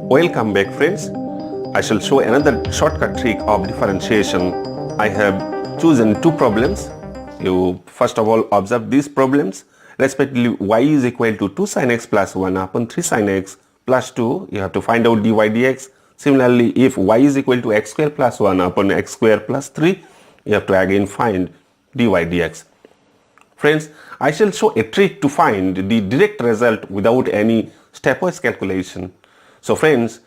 Welcome back, friends. I shall show another shortcut trick of differentiation. I have chosen two problems. You first of all observe these problems. Respectively, y is equal to 2 sin x plus 1 upon 3 sin x plus 2. You have to find out dy dx. Similarly, if y is equal to x square plus 1 upon x square plus 3, you have to again find dy dx. Friends, I shall show a trick to find the direct result without any stepwise calculation. So friends,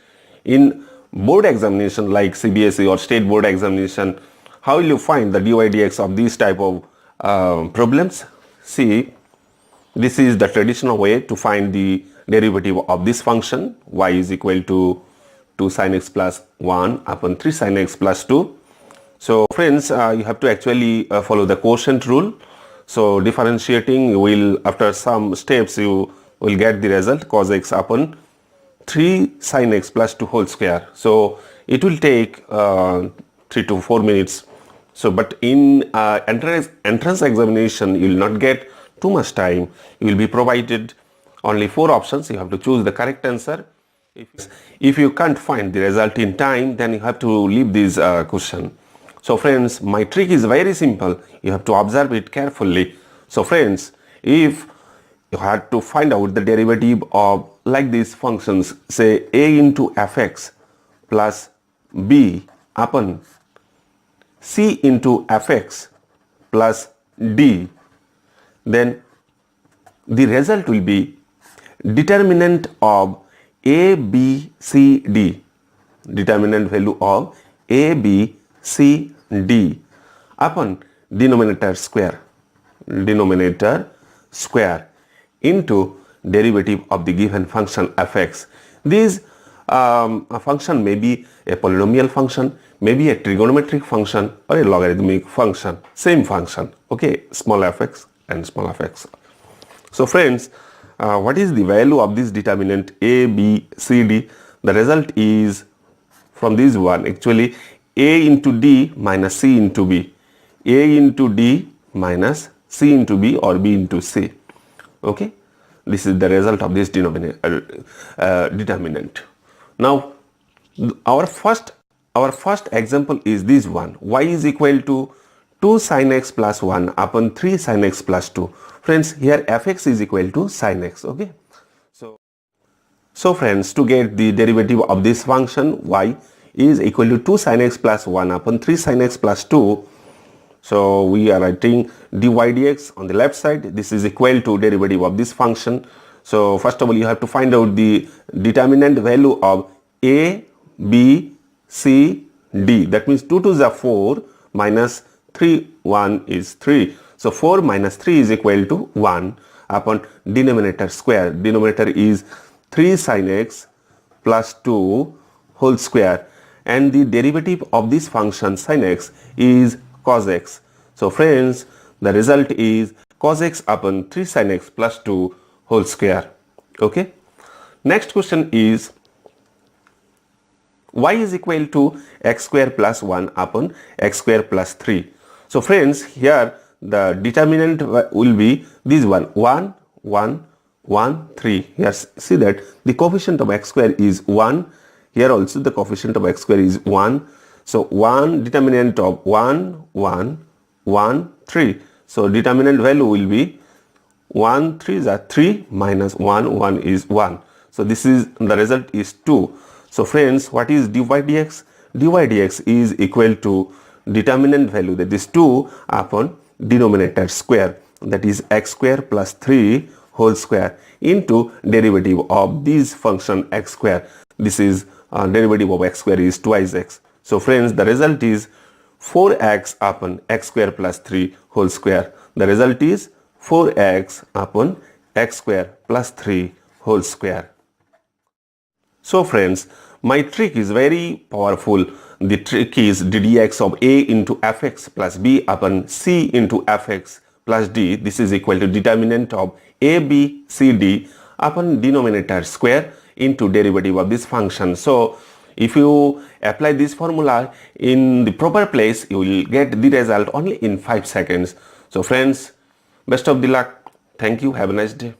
in board examination like CBSE or state board examination, how will you find the dy dx of these type of problems? See, this is the traditional way to find the derivative of this function. Y is equal to 2 sin x plus 1 upon 3 sin x plus 2. So friends, you have to actually follow the quotient rule. So differentiating, you will, after some steps, you will get the result cos x upon 3 sin x plus 2 whole square. So it will take 3 to 4 minutes. So but in entrance examination, you will not get too much time. You will be provided only 4 options. You have to choose the correct answer. If you can't find the result in time, then you have to leave this question. So friends, my trick is very simple. You have to observe it carefully. So friends, if you had to find out the derivative of like these functions, say a into fx plus b upon c into fx plus d, then the result will be determinant of a, b, c, d, determinant value of a, b, c, d upon denominator square into derivative of the given function fx. This function may be a polynomial function, maybe a trigonometric function, or a logarithmic function, same function, okay, small fx and small fx. So friends, what is the value of this determinant a, b, c, d? The result is from this one, actually a into d minus c into b, a into d minus c into b or b into c. Okay, this is the result of this determinant. Now our first example is this one. Y is equal to 2 sin x plus 1 upon 3 sin x plus 2. Friends, here fx is equal to sin x. Okay, so friends, to get the derivative of this function y is equal to 2 sin x plus 1 upon 3 sin x plus 2. So we are writing dy dx on the left side. This is equal to derivative of this function. So first of all, you have to find out the determinant value of a, b, c, d. That means 2 to the 4 minus 3, 1 is 3. So 4 minus 3 is equal to 1 upon denominator square. Denominator is 3 sin x plus 2 whole square, and the derivative of this function sin x is cos x. So friends, the result is cos x upon 3 sin x plus 2 whole square. Okay. Next question is y is equal to x square plus 1 upon x square plus 3. So friends, here the determinant will be this one, 1, 1, 1, 3. Here see that the coefficient of x square is 1. Here also the coefficient of x square is 1. So 1 determinant of 1, 1, 1, 3. So determinant value will be 1, 3 is 3 minus 1, 1 is 1. So this is the result is 2. So friends, what is dy dx? Dy dx is equal to determinant value, that is 2 upon denominator square, that is x square plus 3 whole square into derivative of this function x square. This is derivative of x square is twice x. So friends, the result is 4x upon x square plus 3 whole square. The result is 4x upon x square plus 3 whole square. So friends, my trick is very powerful. The trick is dx of a into fx plus b upon c into fx plus d. This is equal to determinant of a, b, c, d upon denominator square into derivative of this function. So if you apply this formula in the proper place, you will get the result only in 5 seconds. So friends, best of the luck. Thank you. Have a nice day.